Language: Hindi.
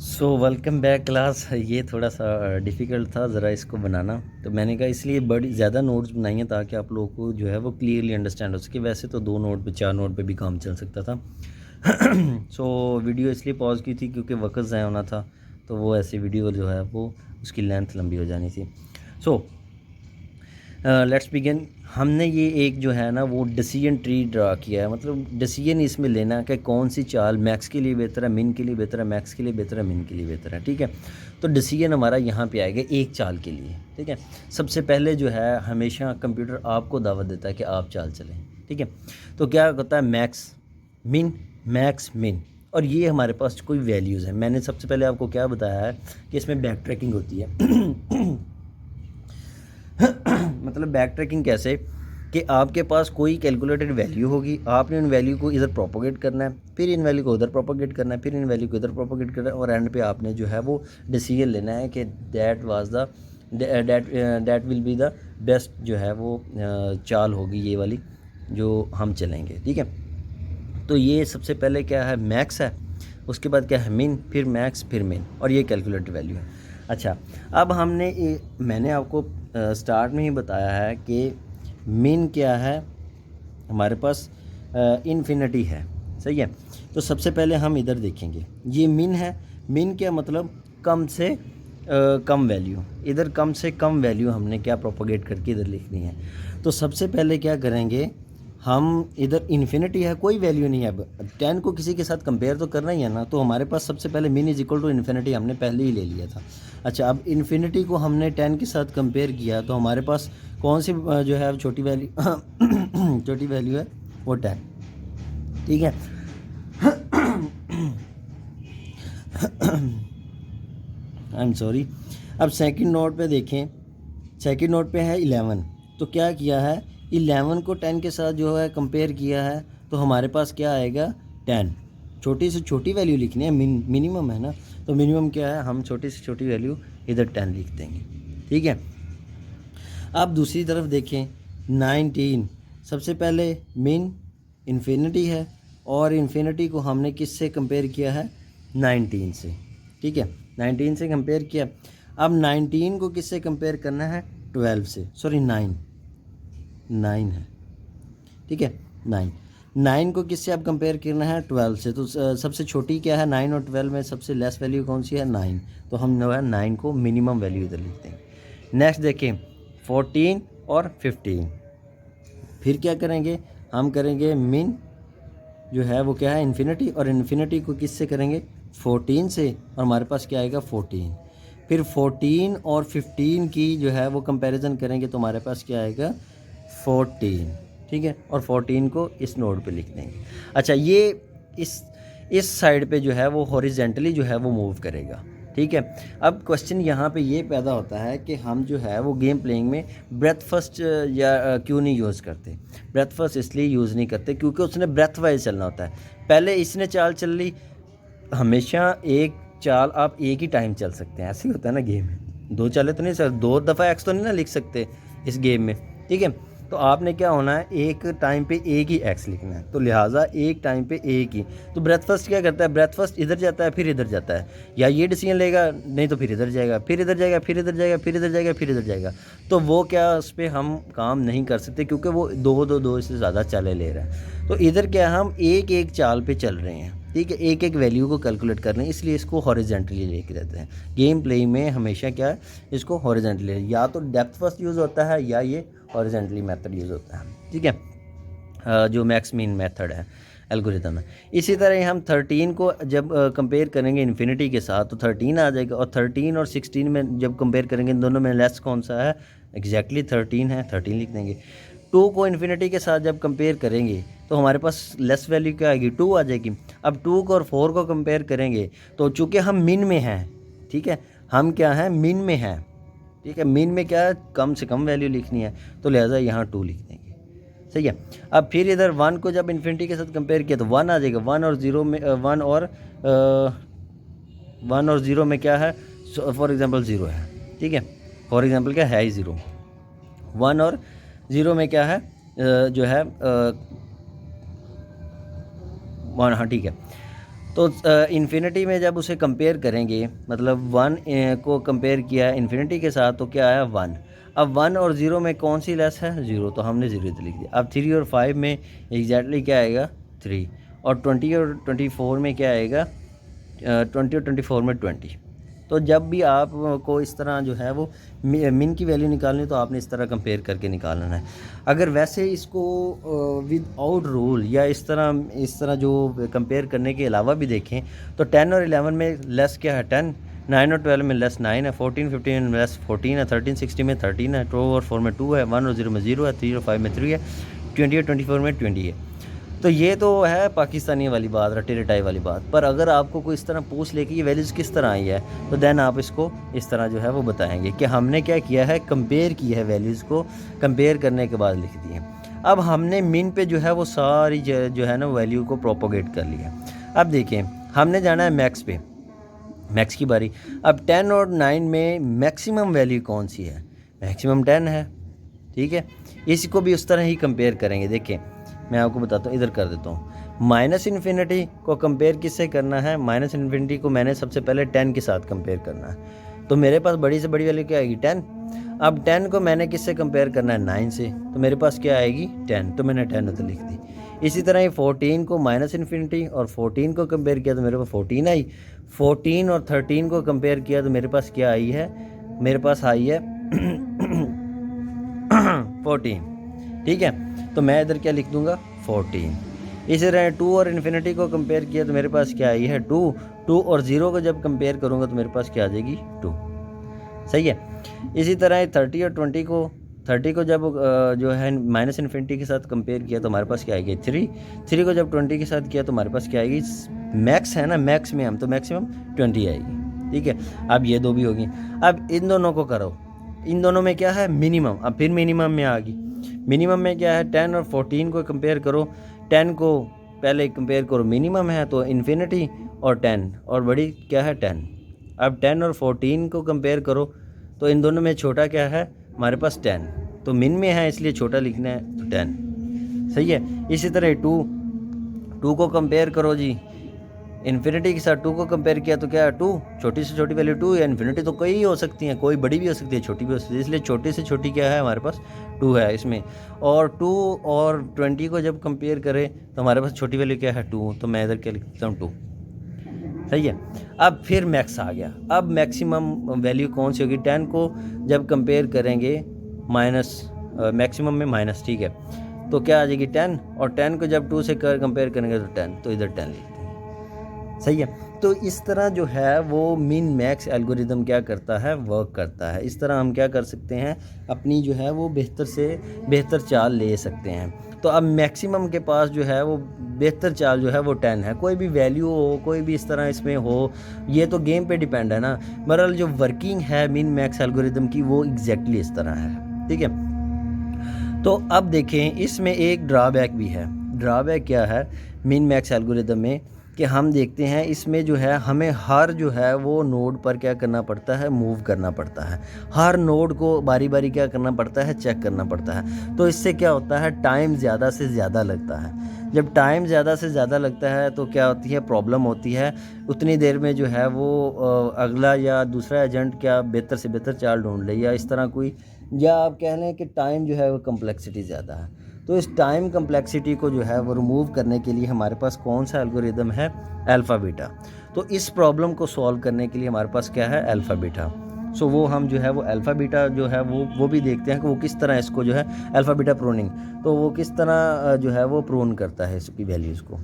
So welcome back class. ये थोड़ा सा डिफ़िकल्ट था ज़रा इसको बनाना, तो मैंने कहा इसलिए बड़ी ज़्यादा नोट्स बनाई हैं ताकि आप लोगों को जो है वो क्लियरली अंडरस्टैंड हो सके। वैसे तो 2 नोट पे 4 नोट पे भी काम चल सकता था। सो वीडियो इसलिए पॉज की थी क्योंकि वक्त ज़ाया होना था, तो वो ऐसी वीडियो जो है वो उसकी लेंथ लंबी हो जानी थी। So let's begin. हमने ये एक जो है ना वो डिसीजन ट्री ड्रा किया है, मतलब डिसीजन इसमें लेना है कि कौन सी चाल मैक्स के लिए बेहतर है, मिन के लिए बेहतर है, मैक्स के लिए बेहतर है, मिन के लिए बेहतर है। ठीक है, तो डिसीजन हमारा यहाँ पे आएगा एक चाल के लिए। ठीक है, सबसे पहले जो है हमेशा कंप्यूटर आपको दावत देता है कि आप चाल चलें। ठीक है, तो क्या होता है मैक्स मिन, मैक्स मिन, और ये हमारे पास कोई वैल्यूज़ हैं। मैंने सबसे पहले आपको क्या बताया है कि इसमें बैक ट्रैकिंग होती है। मतलब बैक ट्रैकिंग कैसे कि आपके पास कोई कैलकुलेटेड वैल्यू होगी, आपने उन वैल्यू को इधर प्रोपोगेट करना है, फिर इन वैल्यू को उधर प्रोपोगेट करना है, फिर इन वैल्यू को इधर प्रोपोगेट करना है, और एंड पे आपने जो है वो डिसीजन लेना है कि that was the that will be the best जो है वो चाल होगी ये वाली जो हम चलेंगे। ठीक है, तो ये सबसे पहले क्या है मैक्स है, उसके बाद क्या है मिन, फिर मैक्स, फिर मिन, और ये कैलकुलेटेड वैल्यू है। अच्छा, अब मैंने आपको स्टार्ट में ही बताया है कि मिन क्या है, हमारे पास इन्फिनिटी है। सही है, तो सबसे पहले हम इधर देखेंगे, ये मिन है। मिन क्या मतलब कम से कम वैल्यू, इधर कम से कम वैल्यू हमने क्या प्रोपोगेट करके इधर लिखनी है। तो सबसे पहले क्या करेंगे हम, इधर इन्फिनिटी है, कोई वैल्यू नहीं है। अब 10 को किसी के साथ कंपेयर तो करना ही है ना, तो हमारे पास सबसे पहले मिन इज इक्वल टू इन्फिनिटी हमने पहले ही ले लिया था। अच्छा, अब इन्फिनिटी को हमने 10 के साथ कंपेयर किया तो हमारे पास कौन सी जो है अब छोटी वैल्यू छोटी वैल्यू है वो 10। ठीक है, आई एम सॉरी। अब सेकंड नोट पे देखें, सेकंड नोट पे है 11। तो क्या किया है, 11 को 10 के साथ जो है कंपेयर किया है, तो हमारे पास क्या आएगा 10। छोटी से छोटी वैल्यू लिखनी है, मिनिमम है ना, तो मिनिमम क्या है, हम छोटी से छोटी वैल्यू इधर 10 लिख देंगे। ठीक है, अब दूसरी तरफ देखें 19। सबसे पहले मिन इन्फिनिटी है, और इन्फिनिटी को हमने किससे कंपेयर किया है 19 से। ठीक है, 19 से कंपेयर किया। अब 19 को किससे कंपेयर करना है 12 से, सॉरी 9 है। ठीक है, 9 को किससे अब कंपेयर करना है 12 से, तो सबसे छोटी क्या है 9 और 12 में सबसे लेस वैल्यू कौन सी है 9, तो हम जो है 9 को मिनिमम वैल्यू इधर लिखते हैं। नेक्स्ट देखें 14 और 15। फिर क्या करेंगे, हम करेंगे मिन जो है वो क्या है इन्फिनिटी, और इन्फिनिटी को किससे करेंगे 14 से, और हमारे पास क्या आएगा 14। फिर 14 और 15 की जो है वो कंपैरिजन करेंगे तो हमारे पास क्या आएगा 14। ठीक है, और 14 को इस नोड पे लिख देंगे। अच्छा, ये इस साइड पे जो है वो हॉरिजेंटली जो है वो मूव करेगा। ठीक है, अब क्वेश्चन यहाँ पे ये पैदा होता है कि हम जो है वो गेम प्लेइंग में ब्रेथ फर्स्ट या क्यों नहीं यूज़ करते। ब्रेथ फर्स्ट इसलिए यूज़ नहीं करते क्योंकि उसने ब्रेथ वाइज चलना होता है। पहले इसने चाल चल ली, हमेशा एक चाल आप एक ही टाइम चल सकते हैं, ऐसे ही होता है ना गेम में, दो चालें तो नहीं सर, 2 दफ़ा एक्स तो नहीं ना लिख सकते इस गेम में। ठीक है, तो आपने क्या होना है एक टाइम पे एक ही एक्स लिखना है, तो लिहाजा एक टाइम पे एक ही। तो ब्रेथ फर्स्ट क्या करता है, ब्रेथ फर्स्ट इधर जाता है फिर इधर जाता है, या ये डिसीजन लेगा, नहीं तो फिर इधर जाएगा, फिर इधर जाएगा, फिर इधर जाएगा, फिर इधर जाएगा, फिर इधर जाएगा। तो वो क्या उस पर हम काम नहीं कर सकते क्योंकि वो दो से ज़्यादा चालें ले रहा है। तो इधर क्या हम एक एक चाल पे चल रहे हैं। ठीक है, एक एक वैल्यू को कैलकुलेट कर रहे हैं, इसलिए इसको हॉरिजेंटली लेके रहते हैं। गेम प्ले में हमेशा क्या है, इसको हॉरिजेंटली, या तो डेप्थ फर्स्ट यूज़ होता है या ये हॉरिजेंटली मेथड यूज़ होता है। ठीक है, जो मैक्स मीन मेथड है, एल्गोरिथम है। इसी तरह हम 13 को जब कंपेयर करेंगे इन्फिनिटी के साथ तो 13 आ जाएगा, और 13 और 16 में जब कंपेयर करेंगे इन दोनों में लेस कौन सा है, एग्जैक्टली 13 है, 13 लिख देंगे। 2 को इन्फिनिटी के साथ जब कंपेयर करेंगे तो हमारे पास लेस वैल्यू क्या आएगी 2 आ जाएगी। अब 2 को और 4 को कंपेयर करेंगे तो चूँकि हम मिन में हैं, ठीक है, हम क्या हैं मिन में हैं। ठीक है, मिन में क्या है कम से कम वैल्यू लिखनी है, तो लिहाजा यहाँ 2 लिख देंगे। सही है, अब फिर इधर 1 को जब इन्फिनिटी के साथ कंपेयर किया तो 1 आ जाएगा। 1 और 0 में 1 और 0 में क्या है, फॉर एग्जांपल 0 है। ठीक है, फॉर एग्जांपल क्या है ही 0। 1 और 0 में क्या है जो है 1, हाँ ठीक है। तो इन्फिनिटी में जब उसे कंपेयर करेंगे, मतलब 1 को कंपेयर किया है इन्फिनिटी के साथ, तो क्या आया 1। अब 1 और 0 में कौन सी लेस है, 0, तो हमने 0 तो लिख दिया। अब 3 और 5 में एग्जैक्टली क्या आएगा, 3। और 20 और 24 में क्या आएगा, 20 और 24 में 20। तो जब भी आपको इस तरह जो है वो मिन की वैल्यू निकालनी, तो आपने इस तरह कंपेयर करके निकालना है। अगर वैसे इसको विदाउट रूल या इस तरह जो कंपेयर करने के अलावा भी देखें, तो 10 और 11 में लेस क्या है, 10। 9 और 12 में लेस 9 है। 14 15 में लेस 14 है। 13 16 में 13 है। 2 और 4 में 2 है। 1 और 0 में 0 है। 3 और 5 में 3 है। 20 और 24 में 20 है। तो ये तो है पाकिस्तानी वाली बात, रट्टी रटाई वाली बात। पर अगर आपको कोई इस तरह पूछ ले कि ये वैल्यूज़ किस तरह आई है, तो देन आप इसको इस तरह जो है वो बताएंगे कि हमने क्या किया है, कंपेयर किया है, वैल्यूज़ को कंपेयर करने के बाद लिख दिए। अब हमने मिन पे जो है वो सारी जो है ना वैल्यू को प्रोपोगेट कर लिया। अब देखें, हमने जाना है मैक्स पे, मैक्स की बारी। अब 10 और 9 में मैक्सिमम वैल्यू कौन सी है, मैक्सिमम 10 है। ठीक है, इसको भी उस तरह ही कंपेयर करेंगे। देखें, मैं आपको बताता हूँ, इधर कर देता हूँ। माइनस इन्फिनिटी को कंपेयर किससे करना है, माइनस इन्फिनिटी को मैंने सबसे पहले 10 के साथ कंपेयर करना है। तो मेरे पास बड़ी से बड़ी वैल्यू क्या आएगी, 10। अब 10 को मैंने किससे कंपेयर करना है, 9 से, तो मेरे पास क्या आएगी, 10। तो मैंने 10 उधर लिख दी। इसी तरह ही 14 को माइनस इन्फिनिटी और 14 को कंपेयर किया तो मेरे पास 14 आई। 14 और 13 को कंपेयर किया तो मेरे पास क्या आई है, मेरे पास आई है 14। ठीक है, तो मैं इधर क्या लिख दूंगा, 14। इसी तरह 2 और इन्फिनिटी को कंपेयर किया तो मेरे पास क्या आई है, 2। 2 और 0 को जब कंपेयर करूँगा तो मेरे पास क्या आ जाएगी, 2। सही है। इसी तरह 30 और 30 को जब जो है माइनस इन्फिनिटी के साथ कंपेयर किया तो हमारे पास क्या आएगी, 3। 3 को जब 20 के साथ किया तो हमारे पास क्या आएगी, मैक्स है ना, मैक्स में हम तो मैक्सिमम 20 आएगी। ठीक है, अब ये दो भी होगी। अब इन दोनों को करो, इन दोनों में क्या है, मिनिमम। अब फिर मिनिमम में आ गई। मिनिमम में क्या है, 10 और 14 को कंपेयर करो। 10 को पहले कंपेयर करो, मिनिमम है तो इन्फिनिटी, और 10 और बड़ी क्या है, 10। अब 10 और 14 को कंपेयर करो तो इन दोनों में छोटा क्या है, हमारे पास 10। तो मिन में है इसलिए छोटा लिखना है, तो 10। सही है। इसी तरह 2 को कंपेयर करो जी, इन्फिनिटी के साथ 2 को कंपेयर किया तो क्या है, 2। छोटी से छोटी वैल्यू 2 है। इन्फिनिटी तो कई हो सकती हैं, कोई बड़ी भी हो सकती है, छोटी भी हो सकती है, इसलिए छोटी से छोटी क्या है, हमारे पास 2 है इसमें। और 2 और 20 को जब कंपेयर करें तो हमारे पास छोटी वैल्यू क्या है, 2। तो मैं इधर क्या लिखता हूँ, 2। सही है। अब फिर मैक्स आ गया। अब मैक्सिमम वैल्यू कौन सी होगी, 10 को जब कंपेयर करेंगे माइनस, मैक्सिमम में माइनस, ठीक है, तो क्या आ जाएगी 10। और 10 को जब 2 से कंपेयर करेंगे तो 10, तो इधर 10 लिखते हैं। सही है। तो इस तरह जो है वो मिन मैक्स एल्गोरिदम क्या करता है, वर्क करता है। इस तरह हम क्या कर सकते हैं, अपनी जो है वो बेहतर से बेहतर चाल ले सकते हैं। तो अब मैक्सिमम के पास जो है वो बेहतर चाल जो है वो 10 है। कोई भी वैल्यू हो, कोई भी इस तरह इसमें हो, ये तो गेम पे डिपेंड है ना। बहरहाल जो वर्किंग है मिन मैक्स एल्गोरिदम की वो एग्जैक्टली इस तरह है। ठीक है, तो अब देखें, इसमें एक ड्रॉबैक भी है। ड्रॉबैक क्या है मिन मैक्स एल्गोरिदम में, कि हम देखते हैं इसमें जो है हमें हर जो है वो नोड पर क्या करना पड़ता है, मूव करना पड़ता है। हर नोड को बारी बारी क्या करना पड़ता है, चेक करना पड़ता है। तो इससे क्या होता है, टाइम ज़्यादा से ज़्यादा लगता है। जब टाइम ज़्यादा से ज़्यादा लगता है तो क्या होती है, प्रॉब्लम होती है। उतनी देर में जो है वो अगला या दूसरा एजेंट क्या बेहतर से बेहतर चाल ढूंढ ले, या इस तरह कोई, या आप कह लें कि टाइम जो है वो कम्प्लेक्सिटी ज़्यादा है। तो इस टाइम कम्प्लेक्सिटी को जो है वो रिमूव करने के लिए हमारे पास कौन सा एल्गोरिदम है, अल्फ़ा बीटा। तो इस प्रॉब्लम को सॉल्व करने के लिए हमारे पास क्या है, अल्फ़ा बीटा। सो वो हम जो है वो अल्फ़ा बीटा जो है वो भी देखते हैं कि वो किस तरह इसको जो है अल्फ़ा बीटा प्रूनिंग, तो वो किस तरह जो है वो प्रून करता है इसकी वैल्यूज़ को।